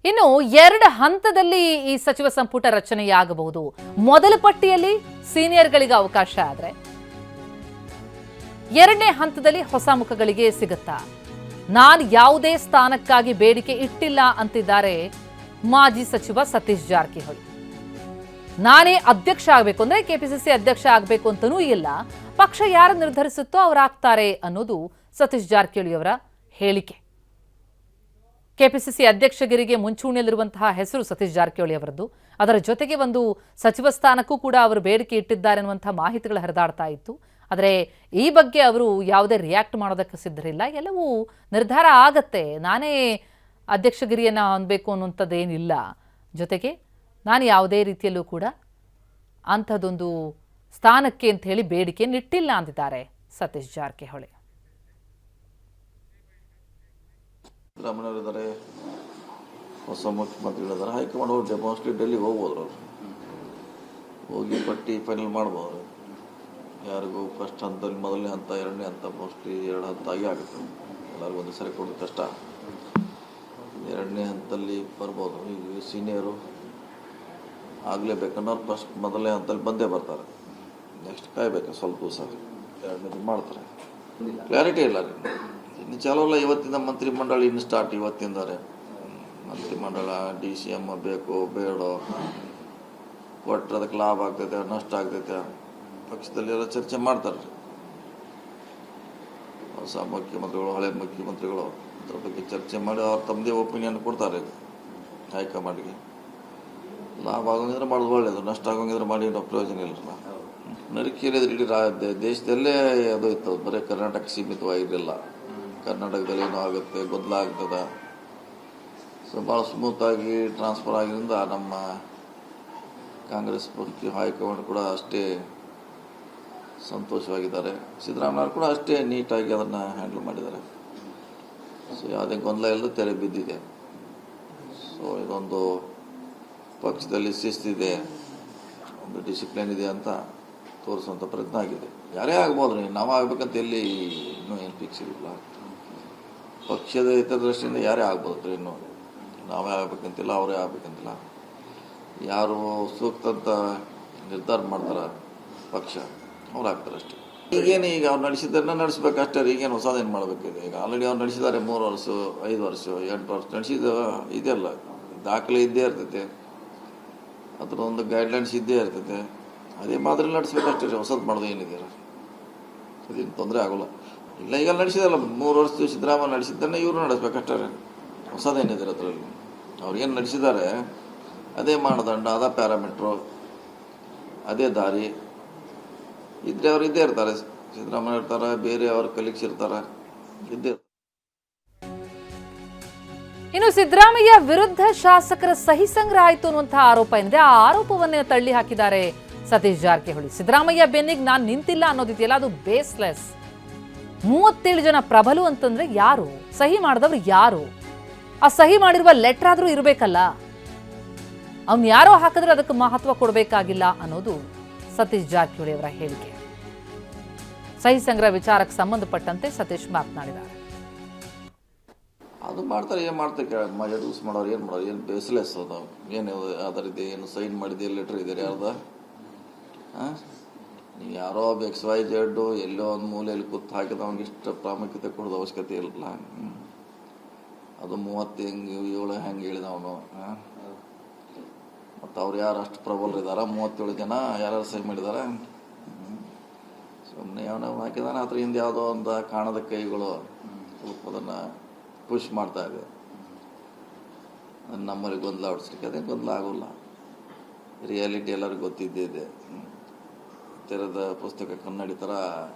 ಇನ್ನು ಎರಡು ಹಂತದಲ್ಲಿ ಈ ಸಚಿವ ಸಂಪುಟ ರಚನೆಯಾಗಬಹುದು. ಮೊದಲ ಪಟ್ಟಿಯಲ್ಲಿ ಸೀನಿಯರ್ಗಳಿಗೆ ಅವಕಾಶ ಆದ್ರೆ ಎರಡನೇ ಹಂತದಲ್ಲಿ ಹೊಸ ಮುಖಗಳಿಗೆ ಸಿಗುತ್ತಾ? ನಾನು ಯಾವುದೇ ಸ್ಥಾನಕ್ಕಾಗಿ ಬೇಡಿಕೆ ಇಟ್ಟಿಲ್ಲ ಅಂತಿದ್ದಾರೆ ಮಾಜಿ ಸಚಿವ ಸತೀಶ್ ಜಾರಕಿಹೊಳಿ. ನಾನೇ ಅಧ್ಯಕ್ಷ ಆಗಬೇಕು ಅಂದ್ರೆ ಕೆಪಿಸಿಸಿ ಅಧ್ಯಕ್ಷ ಆಗಬೇಕು ಅಂತನೂ ಇಲ್ಲ, ಪಕ್ಷ ಯಾರು ನಿರ್ಧರಿಸುತ್ತೋ ಅವರಾಗ್ತಾರೆ ಅನ್ನೋದು ಸತೀಶ್ ಜಾರಕಿಹೊಳಿ ಅವರ ಹೇಳಿಕೆ. ಕೆಪಿಸಿಸಿ ಅಧ್ಯಕ್ಷಗಿರಿಗೆ ಮುಂಚೂಣಿಯಲ್ಲಿರುವಂತಹ ಹೆಸರು ಸತೀಶ್ ಜಾರಕಿಹೊಳಿ ಅವರದ್ದು. ಅದರ ಜೊತೆಗೆ ಒಂದು ಸಚಿವ ಸ್ಥಾನಕ್ಕೂ ಕೂಡ ಅವರು ಬೇಡಿಕೆ ಇಟ್ಟಿದ್ದಾರೆ ಅನ್ನುವಂತಹ ಮಾಹಿತಿಗಳು ಹರಿದಾಡ್ತಾ ಇತ್ತು. ಆದರೆ ಈ ಬಗ್ಗೆ ಅವರು ಯಾವುದೇ ರಿಯಾಕ್ಟ್ ಮಾಡೋದಕ್ಕೆ ಸಿದ್ಧರಿಲ್ಲ. ಎಲ್ಲವೂ ನಿರ್ಧಾರ ಆಗತ್ತೆ, ನಾನೇ ಅಧ್ಯಕ್ಷಗಿರಿಯನ್ನು ಹೊಂದಬೇಕು ಅನ್ನುವಂಥದ್ದೇನಿಲ್ಲ, ಜೊತೆಗೆ ನಾನು ಯಾವುದೇ ರೀತಿಯಲ್ಲೂ ಕೂಡ ಅಂಥದ್ದೊಂದು ಸ್ಥಾನಕ್ಕೆ ಅಂತ ಹೇಳಿ ಬೇಡಿಕೆಯನ್ನು ಇಟ್ಟಿಲ್ಲ ಅಂತಿದ್ದಾರೆ ಸತೀಶ್ ಜಾರಕಿಹೊಳಿ. ಸಿದ್ದರಾಮಯ್ಯವ್ರಿದ್ದಾರೆ, ಹೊಸ ಮುಖ್ಯಮಂತ್ರಿಗಳಿದ್ದಾರೆ, ಹೈಕಮಾಂಡ್ ಹೋಗಿ ಮೋಸ್ಟ್ಲಿ ಡೆಲ್ಲಿಗೆ ಹೋಗ್ಬೋದ್ರು, ಅವರು ಹೋಗಿ ಪಟ್ಟಿ ಫೈನಲ್ ಮಾಡ್ಬೋದು. ಯಾರಿಗೂ ಫಸ್ಟ್ ಹಂತದಲ್ಲಿ ಮೊದಲನೇ ಹಂತ ಎರಡನೇ ಹಂತ ಮೋಸ್ಟ್ಲಿ 2 ಹಂತ ಆಗಿ ಆಗುತ್ತೆ. ಎಲ್ಲರಿಗೂ ಒಂದು ಸರಿ ಕೊಡೋದು ಕಷ್ಟ. ಎರಡನೇ ಹಂತದಲ್ಲಿ ಬರ್ಬೋದು. ಈಗ ಸೀನಿಯರು ಆಗಲೇಬೇಕನ್ನೋರು ಫಸ್ಟ್ ಮೊದಲನೇ ಹಂತದಲ್ಲಿ ಬಂದೇ ಬರ್ತಾರೆ. ನೆಕ್ಸ್ಟ್ ಕಾಯ್ಬೇಕು ಸ್ವಲ್ಪ ದಿವಸ, ಎರಡನೇದು ಮಾಡ್ತಾರೆ. ಕ್ಲಾರಿಟಿ ಇಲ್ಲ ಇನ್ನು ಚಾಲೂ ಅಲ್ಲ. ಇವತ್ತಿಂದ ಮಂತ್ರಿಮಂಡಳ ಇನ್ನು ಸ್ಟಾರ್ಟ್. ಇವತ್ತಿಂದಾರೆ ಮಂತ್ರಿಮಂಡಳ DCM ಬೇಕು ಬೇಡೋ, ಕೊಟ್ಟರೆ ಅದಕ್ಕೆ ಲಾಭ ಆಗ್ತೈತೆ ನಷ್ಟ ಆಗ್ತೈತೆ ಪಕ್ಷದಲ್ಲಿ ಎಲ್ಲ ಚರ್ಚೆ ಮಾಡ್ತಾರೆ. ಹೊಸ ಮುಖ್ಯಮಂತ್ರಿಗಳು ಹಳೆ ಮುಖ್ಯಮಂತ್ರಿಗಳು ಅದ್ರ ಬಗ್ಗೆ ಚರ್ಚೆ ಮಾಡಿ ಅವ್ರು ತಮ್ಮದೇ ಒಪಿನಿಯನ್ ಕೊಡ್ತಾರೆ ಹೈಕಮಾಂಡ್ಗೆ. ಲಾಭ ಆಗೋಂಗಿದ್ರೆ ಮಾಡೋದು ಒಳ್ಳೆಯದು, ನಷ್ಟ ಆಗೋಂಗಿದ್ರೆ ಮಾಡಿ ಏನೋ ಪ್ರಯೋಜನ ಇಲ್ಲ. ನರಿಕೇರಿದ್ರೆ ಇಡೀ ದೇಶದಲ್ಲೇ ಅದು ಇತ್ತು, ಬರೀ ಕರ್ನಾಟಕ ಸೀಮಿತವಾಗಿರಲಿಲ್ಲ. ಕರ್ನಾಟಕದಲ್ಲಿ ಏನೋ ಆಗುತ್ತೆ, ಗೊಂದಲ ಆಗ್ತದೆ. ಸೊ ಭಾಳ ಸ್ಮೂತಾಗಿ ಟ್ರಾನ್ಸ್ಫರ್ ಆಗಿದ್ದರಿಂದ ನಮ್ಮ ಕಾಂಗ್ರೆಸ್ ಪಕ್ಷ ಹೈಕಮಾಂಡ್ ಕೂಡ ಅಷ್ಟೇ ಸಂತೋಷವಾಗಿದ್ದಾರೆ. ಸಿದ್ದರಾಮಯ್ಯವ್ರು ಕೂಡ ಅಷ್ಟೇ ನೀಟಾಗಿ ಅದನ್ನು ಹ್ಯಾಂಡಲ್ ಮಾಡಿದ್ದಾರೆ. ಸೊ ಯಾವುದೇ ಗೊಂದಲ ಇಲ್ಲದೆ ತೆರೆ ಬಿದ್ದಿದೆ. ಸೊ ಇದೊಂದು ಪಕ್ಷದಲ್ಲಿ ಶಿಸ್ತಿದೆ, ಒಂದು ಡಿಸಿಪ್ಲಿನ್ ಇದೆ ಅಂತ ತೋರಿಸುವಂಥ ಪ್ರಯತ್ನ ಆಗಿದೆ. ಯಾರೇ ಆಗ್ಬೋದು, ನಾವು ಆಗ್ಬೇಕಂತ ಎಲ್ಲಿ ಇನ್ನೂ ಏನು ಫಿಕ್ಸ್ ಇರಲಿಲ್ಲ. ಪಕ್ಷದ ಹಿತದೃಷ್ಟಿಯಿಂದ ಯಾರೇ ಆಗ್ಬೋದು, ಇನ್ನು ನಾವೇ ಆಗ್ಬೇಕಂತಿಲ್ಲ, ಅವರೇ ಆಗ್ಬೇಕಂತಿಲ್ಲ. ಯಾರು ಸೂಕ್ತ ಅಂತ ನಿರ್ಧಾರ ಮಾಡ್ತಾರೆ ಪಕ್ಷ, ಅವ್ರು ಆಗ್ತಾರೆ ಅಷ್ಟೇ. ಈಗೇನು ಈಗ ಅವ್ರು ನಡೆಸಿದ್ದನ್ನ ನಡೆಸ್ಬೇಕಷ್ಟೇ. ಈಗೇನು ಹೊಸದೇನು ಮಾಡಬೇಕಿದೆ? ಈಗ ಆಲ್ರೆಡಿ ಅವ್ರು ನಡೆಸಿದ್ದಾರೆ 3 ವರ್ಷ 5 ವರ್ಷ 8 ವರ್ಷ ನಡೆಸಿದ ಇದೆಲ್ಲ ದಾಖಲೆ ಇದ್ದೇ ಇರ್ತೈತೆ, ಅದರ ಒಂದು ಗೈಡ್ಲೈನ್ಸ್ ಇದ್ದೇ ಇರ್ತೈತೆ. ಅದೇ ಮಾದರಿ ನಡೆಸ್ಬೇಕಷ್ಟೇ, ಹೊಸದು ಮಾಡೋದು ಏನಿದೆ ಅದೇನು ತೊಂದರೆ ಆಗೋಲ್ಲ. ಇಲ್ಲ ಈಗ ನಡೆಸಿದಲ್ಲ 3 ವರ್ಷ ಸಿದ್ದರಾಮಯ್ಯ ನಡೆಸಿದ್ದನ್ನೇ ಇವರು ನಡೆಸ್ಬೇಕಷ್ಟೇ, ಹೊಸದೇನಿದೆ ಅದರಲ್ಲಿ. ಅವ್ರಿಗೇನು ನಡೆಸಿದ್ದಾರೆ ಅದೇ ಮಾನದಂಡ, ಅದೇ ಪ್ಯಾರಾಮೀಟ್ರು, ಅದೇ ದಾರಿ ಇದ್ರೆ ಅವ್ರು ಇದ್ದೇ ಇರ್ತಾರೆ. ಸಿದ್ದರಾಮಯ್ಯ ಇರ್ತಾರೆ, ಬೇರೆ ಅವ್ರ ಕಲೀಗ್ಸ್ ಇರ್ತಾರೆ, ಇದ್ದೇ. ಇನ್ನು ಸಿದ್ದರಾಮಯ್ಯ ವಿರುದ್ಧ ಶಾಸಕರ ಸಹಿ ಸಂಗ್ರಹ ಆಯಿತು ಅನ್ನುವಂತಹ ಆರೋಪ ಏನಿದೆ, ಆ ಆರೋಪವನ್ನೇ ತಳ್ಳಿ ಹಾಕಿದ್ದಾರೆ ಸತೀಶ್ ಜಾರಕಿಹೊಳಿ. ಸಿದ್ದರಾಮಯ್ಯ ಬೆನ್ನಿಗೆ ನಾನು ನಿಂತಿಲ್ಲ ಅನ್ನೋದಿದೆಯಲ್ಲ, ಅದು ಬೇಸ್ಲೆಸ್. 37 ಜನ ಪ್ರಬಲು ಅಂತಂದ್ರೆ ಯಾರು? ಸಹಿ ಮಾಡಿದವರು ಯಾರು? ಆ ಸಹಿ ಮಾಡಿರುವ ಲೆಟರ್ ಆದ್ರೂ ಇರಬೇಕಲ್ಲ. ಅವ್ನು ಯಾರೋ ಹಾಕಿದ್ರೆ ಅದಕ್ಕೆ ಮಹತ್ವ ಕೊಡಬೇಕಾಗಿಲ್ಲ ಅನ್ನೋದು ಸತೀಶ್ ಜಾರಕಿಹೊಳಿ ಅವರ ಹೇಳಿಕೆ. ಸಹಿ ಸಂಗ್ರಹ ವಿಚಾರಕ್ಕೆ ಸಂಬಂಧಪಟ್ಟಂತೆ ಸತೀಶ್ ಮಾತನಾಡಿದ್ದಾರೆ. ಅದು ಮಾಡ್ತಾರೆ, ಏನು ಮಾಡ್ತಾರೆ, ಯೂಸ್ ಮಾಡೋರು ಏನು ಮಾಡೋರು, ಏನು ಬೇಸ್ಲೆಸ್ ಅದು. ಏನು ಅದರಿದೆ, ಏನು ಸೈನ್ ಮಾಡಿದೆ, ಲೆಟ್ರ್ ಇದೆ ಯಾರ್ದ? ನೀವು ಯಾರೋ XYZ ಎಲ್ಲೋ ಒಂದು ಮೂಲೆಯಲ್ಲಿ ಕೂತು ಹಾಕಿದ ಅವ್ನಿಗೆ ಇಷ್ಟು ಪ್ರಾಮುಖ್ಯತೆ ಕೊಡೋದು ಅವಶ್ಯಕತೆ ಇಲ್ಲ. ಅದು 30 ಹೆಂಗೆ 7 ಹೆಂಗೆ ಹೇಳಿದವನು. ಮತ್ತು ಅವ್ರು ಯಾರು ಅಷ್ಟು ಪ್ರಬಲರಿದ್ದಾರೆ? 37 ಜನ ಯಾರು ಸಹಿ ಮಾಡಿದ್ದಾರೆ? ಸುಮ್ಮನೆ ಅವನು ಹಾಕಿದಾನೆ, ಅದ್ರ ಹಿಂದೆ ಯಾವುದೋ ಒಂದು ಕಾಣದ ಕೈಗಳು ಸ್ವಲ್ಪ ಅದನ್ನು ಪುಷ್ ಮಾಡ್ತಾ ಇದೆ. ನಮ್ಮಲ್ಲಿ ಗೊಂದಲ ಹೊಡಿಸ್ಲಿಕ್ಕೆ ಅದೇ ಗೊಂದಲ ಆಗೋಲ್ಲ. ರಿಯಾಲಿಟಿ ಎಲ್ಲರಿಗೂ ಗೊತ್ತಿದ್ದೇ ಇದೆ. ತೆರೆದ ಪುಸ್ತಕ ಕನ್ನಡಿ ಥರ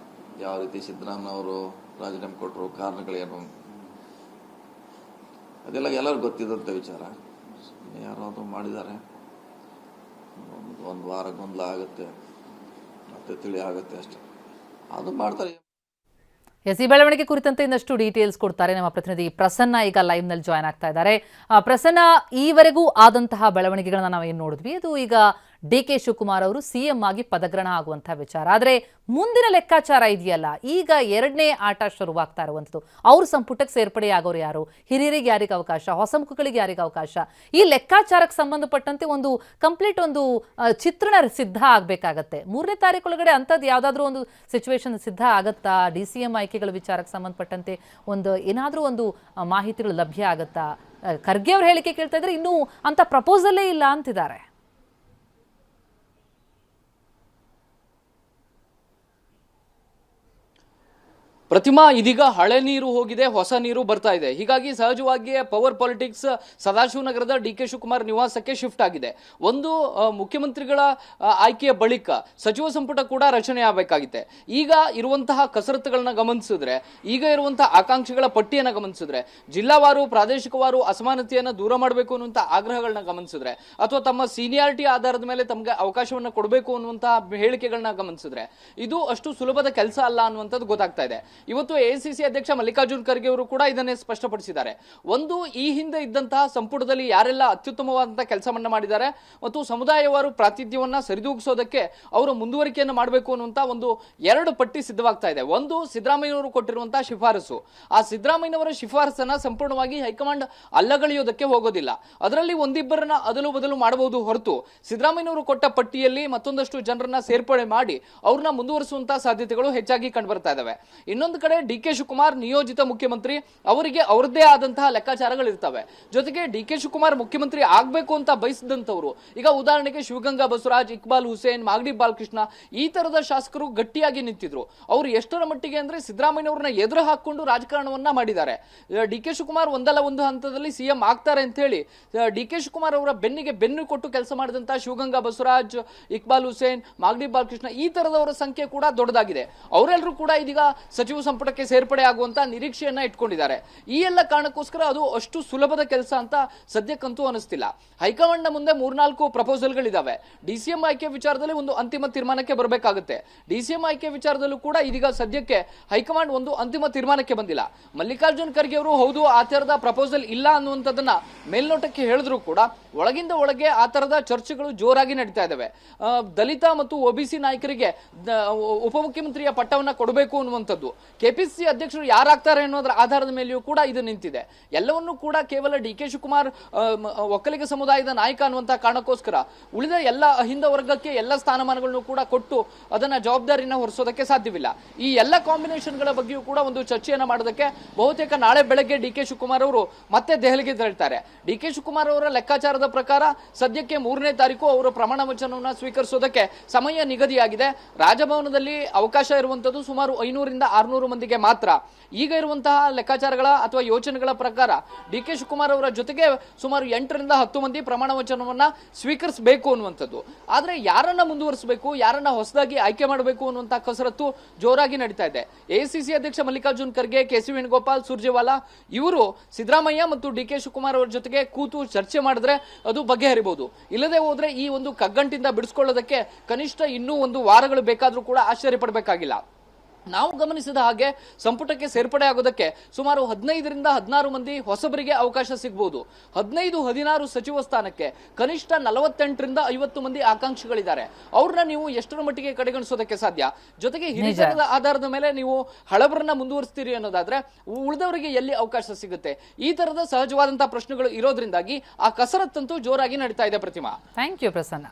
ಯಾವ ರೀತಿ ಸಿದ್ದರಾಮಯ್ಯವರು ರಾಜೀನಾಮೆ ಕೊಟ್ಟರು, ಕಾರಣಗಳೇನು, ಅದೆಲ್ಲ ಎಲ್ಲರಿಗೂ ಗೊತ್ತಿದ್ದಂಥ ವಿಚಾರ. ಯಾರೋ ಅದು ಮಾಡಿದ್ದಾರೆ, ಒಂದು ವಾರ ಗೊಂದಲ ಆಗುತ್ತೆ, ಮತ್ತೆ ತಿಳಿ ಆಗುತ್ತೆ ಅಷ್ಟೇ. ಅದು ಮಾಡ್ತಾರೆ. ಈ ಬೆಳವಣಿಗೆ ಕುರಿತಂತೆ ಇನ್ನಷ್ಟು ಡೀಟೇಲ್ಸ್ ಕೊಡ್ತಾರೆ ನಮ್ಮ ಪ್ರತಿನಿಧಿ ಪ್ರಸನ್ನ. ಈಗ ಲೈವ್ ನಲ್ಲಿ ಜಾಯ್ನ್ ಆಗ್ತಾ ಇದ್ದಾರೆ. ಪ್ರಸನ್ನ, ಈವರೆಗೂ ಆದಂತಹ ಬೆಳವಣಿಗೆಗಳನ್ನ ನಾವು ಏನು ನೋಡಿದ್ವಿ, ಅದು ಈಗ ಡಿ.ಕೆ. ಶಿವಕುಮಾರ್ ಅವರು ಸಿಎಂ ಆಗಿ ಪದಗ್ರಹಣ ಆಗುವಂಥ ವಿಚಾರ. ಆದರೆ ಮುಂದಿನ ಲೆಕ್ಕಾಚಾರ ಇದೆಯಲ್ಲ, ಈಗ ಎರಡನೇ ಆಟ ಶುರುವಾಗ್ತಾ ಇರುವಂಥದ್ದು. ಅವ್ರ ಸಂಪುಟಕ್ಕೆ ಸೇರ್ಪಡೆಯಾಗೋರು ಯಾರು, ಹಿರಿಯರಿಗೆ ಯಾರಿಗೆ ಅವಕಾಶ, ಹೊಸ ಮುಖಗಳಿಗೆ ಯಾರಿಗೆ ಅವಕಾಶ, ಈ ಲೆಕ್ಕಾಚಾರಕ್ಕೆ ಸಂಬಂಧಪಟ್ಟಂತೆ ಒಂದು ಕಂಪ್ಲೀಟ್ ಒಂದು ಚಿತ್ರಣ ಸಿದ್ಧ ಆಗಬೇಕಾಗತ್ತೆ. 3ನೇ ತಾರೀಕೊಳಗಡೆ ಅಂಥದ್ದು ಯಾವುದಾದ್ರೂ ಒಂದು ಸಿಚುವೇಶನ್ ಸಿದ್ಧ ಆಗತ್ತಾ? DCM ಆಯ್ಕೆಗಳ ವಿಚಾರಕ್ಕೆ ಸಂಬಂಧಪಟ್ಟಂತೆ ಏನಾದರೂ ಒಂದು ಮಾಹಿತಿಗಳು ಲಭ್ಯ ಆಗತ್ತಾ? ಖರ್ಗೆ ಅವ್ರ ಹೇಳಿಕೆ ಕೇಳ್ತಾ ಇದ್ರೆ ಇನ್ನೂ ಅಂತ ಪ್ರಪೋಸಲ್ಲೇ ಇಲ್ಲ ಅಂತಿದ್ದಾರೆ. ಪ್ರತಿಮಾ, ಇದೀಗ ಹಳೆ ನೀರು ಹೋಗಿದೆ, ಹೊಸ ನೀರು ಬರ್ತಾ ಇದೆ. ಹೀಗಾಗಿ ಸಹಜವಾಗಿಯೇ ಪವರ್ ಪಾಲಿಟಿಕ್ಸ್ ಸದಾಶಿವನಗರದ ಡಿ.ಕೆ. ಶಿವಕುಮಾರ್ ನಿವಾಸಕ್ಕೆ ಶಿಫ್ಟ್ ಆಗಿದೆ. ಒಂದು ಮುಖ್ಯಮಂತ್ರಿಗಳ ಆಯ್ಕೆಯ ಬಳಿಕ ಸಚಿವ ಸಂಪುಟ ಕೂಡ ರಚನೆ ಆಗಬೇಕಾಗಿದೆ. ಈಗ ಇರುವಂತಹ ಕಸರತ್ತುಗಳನ್ನ ಗಮನಿಸಿದ್ರೆ, ಈಗ ಇರುವಂತಹ ಆಕಾಂಕ್ಷಿಗಳ ಪಟ್ಟಿಯನ್ನು ಗಮನಿಸಿದ್ರೆ, ಜಿಲ್ಲಾವಾರು ಪ್ರಾದೇಶಿಕವಾರು ಅಸಮಾನತೆಯನ್ನು ದೂರ ಮಾಡಬೇಕು ಅನ್ನುವಂಥ ಆಗ್ರಹಗಳನ್ನ ಗಮನಿಸಿದ್ರೆ, ಅಥವಾ ತಮ್ಮ ಸೀನಿಯಾರಿಟಿ ಆಧಾರದ ಮೇಲೆ ತಮಗೆ ಅವಕಾಶವನ್ನು ಕೊಡಬೇಕು ಅನ್ನುವಂತಹ ಹೇಳಿಕೆಗಳನ್ನ ಗಮನಿಸಿದ್ರೆ, ಇದು ಅಷ್ಟು ಸುಲಭದ ಕೆಲಸ ಅಲ್ಲ ಅನ್ನುವಂಥದ್ದು ಗೊತ್ತಾಗ್ತಾ ಇದೆ. ಇವತ್ತು ಎಐಸಿಸಿ ಅಧ್ಯಕ್ಷ ಮಲ್ಲಿಕಾರ್ಜುನ್ ಖರ್ಗೆ ಅವರು ಕೂಡ ಇದನ್ನೇ ಸ್ಪಷ್ಟಪಡಿಸಿದ್ದಾರೆ. ಒಂದು, ಈ ಹಿಂದೆ ಇದ್ದಂತಹ ಸಂಪುಟದಲ್ಲಿ ಯಾರೆಲ್ಲ ಅತ್ಯುತ್ತಮವಾದಂತಹ ಕೆಲಸವನ್ನ ಮಾಡಿದ್ದಾರೆ ಮತ್ತು ಸಮುದಾಯವಾರು ಪ್ರಾತಿನಿಧ್ಯವನ್ನ ಸರಿದೂಗಿಸೋದಕ್ಕೆ ಅವರು ಮುಂದುವರಿಕೆಯನ್ನು ಮಾಡಬೇಕು ಅನ್ನುವಂತ ಒಂದು 2 ಪಟ್ಟಿ ಸಿದ್ಧವಾಗ್ತಾ ಇದೆ. ಒಂದು, ಸಿದ್ದರಾಮಯ್ಯನವರು ಕೊಟ್ಟಿರುವಂತಹ ಶಿಫಾರಸು. ಆ ಸಿದ್ದರಾಮಯ್ಯನವರ ಶಿಫಾರಸನ್ನ ಸಂಪೂರ್ಣವಾಗಿ ಹೈಕಮಾಂಡ್ ಅಲ್ಲಗಳೆಯೋದಕ್ಕೆ ಹೋಗೋದಿಲ್ಲ. ಅದರಲ್ಲಿ ಒಂದಿಬ್ಬರನ್ನ ಅದಲು ಬದಲು ಮಾಡಬಹುದು ಹೊರತು ಸಿದ್ದರಾಮಯ್ಯನವರು ಕೊಟ್ಟ ಪಟ್ಟಿಯಲ್ಲಿ ಮತ್ತೊಂದಷ್ಟು ಜನರನ್ನ ಸೇರ್ಪಡೆ ಮಾಡಿ ಅವ್ರನ್ನ ಮುಂದುವರಿಸುವಂತಹ ಸಾಧ್ಯತೆಗಳು ಹೆಚ್ಚಾಗಿ ಕಂಡುಬರ್ತಾ ಇದಾವೆ. ಇನ್ನೊಂದು ಕಡೆ ಡಿ.ಕೆ. ಶಿವಕುಮಾರ್ ನಿಯೋಜಿತ ಮುಖ್ಯಮಂತ್ರಿ, ಅವರಿಗೆ ಅವರದ್ದೇ ಆದಂತಹ ಲೆಕ್ಕಾಚಾರಗಳಿರ್ತವೆ. ಜೊತೆಗೆ ಡಿ.ಕೆ. ಶಿವಕುಮಾರ್ ಮುಖ್ಯಮಂತ್ರಿ ಆಗ್ಬೇಕು ಅಂತ ಬಯಸಿದಂತವರು, ಈಗ ಉದಾಹರಣೆಗೆ ಶಿವಗಂಗಾ ಬಸವರಾಜ್, ಇಕ್ಬಾಲ್ ಹುಸೇನ್, ಮಾಗಡಿ ಬಾಲಕೃಷ್ಣ ಈ ತರದ ಶಾಸಕರು ಗಟ್ಟಿಯಾಗಿ ನಿಂತಿದ್ರು. ಅವರು ಎಷ್ಟರ ಮಟ್ಟಿಗೆ ಅಂದ್ರೆ ಸಿದ್ದರಾಮಯ್ಯನವ್ರನ್ನ ಎದುರು ಹಾಕೊಂಡು ರಾಜಕಾರಣವನ್ನ ಮಾಡಿದ್ದಾರೆ. ಡಿ.ಕೆ. ಶಿವಕುಮಾರ್ ಒಂದಲ್ಲ ಒಂದು ಹಂತದಲ್ಲಿ ಸಿಎಂ ಆಗ್ತಾರೆ ಅಂತ ಹೇಳಿ ಡಿ.ಕೆ. ಶಿವಕುಮಾರ್ ಅವರ ಬೆನ್ನಿಗೆ ಬೆನ್ನು ಕೊಟ್ಟು ಕೆಲಸ ಮಾಡಿದಂತಹ ಶಿವಗಂಗಾ ಬಸವರಾಜ್, ಇಕ್ಬಾಲ್ ಹುಸೇನ್, ಮಾಗಡಿ ಬಾಲಕೃಷ್ಣ ಈ ತರದವರ ಸಂಖ್ಯೆ ಕೂಡ ದೊಡ್ಡದಾಗಿದೆ. ಅವರೆಲ್ಲರೂ ಕೂಡ ಇದೀಗ ಸಚಿವ ಸಂಪುಟಕ್ಕೆ ಸೇರ್ಪಡೆ ಆಗುವಂತ ನಿರೀಕ್ಷೆಯನ್ನ ಇಟ್ಕೊಂಡಿದ್ದಾರೆ. ಈ ಎಲ್ಲ ಕಾರಣಕ್ಕೋಸ್ಕರ ಅದು ಅಷ್ಟು ಸುಲಭದ ಕೆಲಸ ಅಂತ ಸದ್ಯಕ್ಕಂತೂ ಅನಿಸ್ತಿಲ್ಲ. ಹೈಕಮಾಂಡ್ ನ ಮುಂದೆ 3-4 ಪ್ರಪೋಸಲ್ಗಳಿದಾವೆ. DCM ಆಯ್ಕೆ ವಿಚಾರದಲ್ಲಿ ಒಂದು ಅಂತಿಮ ತೀರ್ಮಾನಕ್ಕೆ ಬರಬೇಕಾಗುತ್ತೆ. DCM ಆಯ್ಕೆ ವಿಚಾರದಲ್ಲೂ ಕೂಡ ಇದೀಗ ಸದ್ಯಕ್ಕೆ ಹೈಕಮಾಂಡ್ ಒಂದು ಅಂತಿಮ ತೀರ್ಮಾನಕ್ಕೆ ಬಂದಿಲ್ಲ. ಮಲ್ಲಿಕಾರ್ಜುನ್ ಖರ್ಗೆ ಅವರು ಹೌದು ಆ ತರದ ಪ್ರಪೋಸಲ್ ಇಲ್ಲ ಅನ್ನುವಂಥದ್ದನ್ನ ಮೇಲ್ನೋಟಕ್ಕೆ ಹೇಳಿದ್ರು ಕೂಡ ಒಳಗಿಂದ ಒಳಗೆ ಆ ತರದ ಚರ್ಚೆಗಳು ಜೋರಾಗಿ ನಡೀತಾ ಇದಾವೆ. ದಲಿತ ಮತ್ತು OBC ನಾಯಕರಿಗೆ ಉಪಮುಖ್ಯಮಂತ್ರಿಯ ಪಟ್ಟವನ್ನ ಕೊಡಬೇಕು ಅನ್ನುವಂಥದ್ದು, ಕೆಪಿಸಿಸಿ ಅಧ್ಯಕ್ಷರು ಯಾರಾಗ್ತಾರೆ ಅನ್ನೋದರ ಆಧಾರದ ಮೇಲೆಯೂ ಕೂಡ ಇದು ನಿಂತಿದೆ. ಎಲ್ಲವನ್ನೂ ಕೂಡ ಕೇವಲ ಡಿ.ಕೆ. ಶಿವಕುಮಾರ್ ಒಕ್ಕಲಿಗ ಸಮುದಾಯದ ನಾಯಕ ಅನ್ನುವಂತಹ ಕಾರಣಕ್ಕೋಸ್ಕರ ಉಳಿದ ಎಲ್ಲ ಅಹಿಂದ ವರ್ಗಕ್ಕೆ ಎಲ್ಲ ಸ್ಥಾನಮಾನಗಳನ್ನು ಕೂಡ ಕೊಟ್ಟು ಅದನ್ನ ಜವಾಬ್ದಾರಿನ ಹೊರಿಸೋದಕ್ಕೆ ಸಾಧ್ಯವಿಲ್ಲ. ಈ ಎಲ್ಲ ಕಾಂಬಿನೇಷನ್ಗಳ ಬಗ್ಗೆಯೂ ಕೂಡ ಒಂದು ಚರ್ಚೆಯನ್ನ ಮಾಡೋದಕ್ಕೆ ಬಹುತೇಕ ನಾಳೆ ಬೆಳಗ್ಗೆ ಡಿ.ಕೆ. ಶಿವಕುಮಾರ್ ಅವರು ಮತ್ತೆ ದೆಹಲಿಗೆ ತೆರಳುತ್ತಾರೆ. ಡಿ.ಕೆ. ಶಿವಕುಮಾರ್ ಅವರ ಲೆಕ್ಕಾಚಾರದ ಪ್ರಕಾರ ಸದ್ಯಕ್ಕೆ 3ನೇ ತಾರೀಕು ಅವರು ಪ್ರಮಾಣ ವಚನವನ್ನು ಸ್ವೀಕರಿಸೋದಕ್ಕೆ ಸಮಯ ನಿಗದಿಯಾಗಿದೆ. ರಾಜಭವನದಲ್ಲಿ ಅವಕಾಶ ಇರುವಂತದ್ದು ಸುಮಾರು 500-600 ಮಂದಿಗೆ ಮಾತ್ರ. ಈಗ ಇರುವಂತಹ ಲೆಕ್ಕಾಚಾರಗಳ ಅಥವಾ ಯೋಚನೆಗಳ ಪ್ರಕಾರ ಡಿ.ಕೆ. ಶಿವಕುಮಾರ್ ಅವರ ಜೊತೆಗೆ ಸುಮಾರು 8-10 ಮಂದಿ ಪ್ರಮಾಣ ವಚನವನ್ನ ಸ್ವೀಕರಿಸಬೇಕು ಅನ್ನುವಂಥದ್ದು. ಆದ್ರೆ ಯಾರನ್ನ ಮುಂದುವರಿಸಬೇಕು, ಯಾರನ್ನ ಹೊಸದಾಗಿ ಆಯ್ಕೆ ಮಾಡಬೇಕು ಅನ್ನುವಂತಹ ಕಸರತ್ತು ಜೋರಾಗಿ ನಡೀತಾ ಇದೆ. ಎಐಸಿಸಿ ಅಧ್ಯಕ್ಷ ಮಲ್ಲಿಕಾರ್ಜುನ್ ಖರ್ಗೆ, ಕೆ.ಸಿ. ವೇಣುಗೋಪಾಲ್, ಸುರ್ಜೇವಾಲಾ ಇವರು ಸಿದ್ದರಾಮಯ್ಯ ಮತ್ತು ಡಿ.ಕೆ. ಶಿವಕುಮಾರ್ ಅವರ ಜೊತೆಗೆ ಕೂತು ಚರ್ಚೆ ಮಾಡಿದ್ರೆ ಅದು ಬಗೆಹರಿಬಹುದು. ಇಲ್ಲದೆ ಹೋದ್ರೆ ಈ ಒಂದು ಕಗ್ಗಂಟಿಂದ ಬಿಡಿಸ್ಕೊಳ್ಳೋದಕ್ಕೆ ಕನಿಷ್ಠ ಇನ್ನೂ 1 ವಾರಗಳು ಬೇಕಾದ್ರೂ ಕೂಡ ಆಶ್ಚರ್ಯ ಪಡಬೇಕಾಗಿಲ್ಲ. ನಾವು ಗಮನಿಸಿದ ಹಾಗೆ ಸಂಪುಟಕ್ಕೆ ಸೇರ್ಪಡೆ ಆಗೋದಕ್ಕೆ ಸುಮಾರು 15-16 ಮಂದಿ ಹೊಸಬರಿಗೆ ಅವಕಾಶ ಸಿಗಬಹುದು. 15-16 ಸಚಿವ ಸ್ಥಾನಕ್ಕೆ ಕನಿಷ್ಠ 48-50 ಮಂದಿ ಆಕಾಂಕ್ಷಿಗಳಿದ್ದಾರೆ. ಅವ್ರನ್ನ ನೀವು ಎಷ್ಟರ ಮಟ್ಟಿಗೆ ಕಡೆಗಣಿಸೋದಕ್ಕೆ ಸಾಧ್ಯ? ಜೊತೆಗೆ ಹಿರಿತನದ ಆಧಾರದ ಮೇಲೆ ನೀವು ಹಳಬರನ್ನ ಮುಂದುವರಿಸ್ತೀರಿ ಅನ್ನೋದಾದ್ರೆ ಉಳಿದವರಿಗೆ ಎಲ್ಲಿ ಅವಕಾಶ ಸಿಗುತ್ತೆ? ಈ ತರದ ಸಹಜವಾದಂತಹ ಪ್ರಶ್ನೆಗಳು ಇರೋದ್ರಿಂದಾಗಿ ಆ ಕಸರತ್ತಂತೂ ಜೋರಾಗಿ ನಡೀತಾ ಇದೆ. ಪ್ರತಿಮಾ, ಥ್ಯಾಂಕ್ ಯು ಪ್ರಸನ್ನ.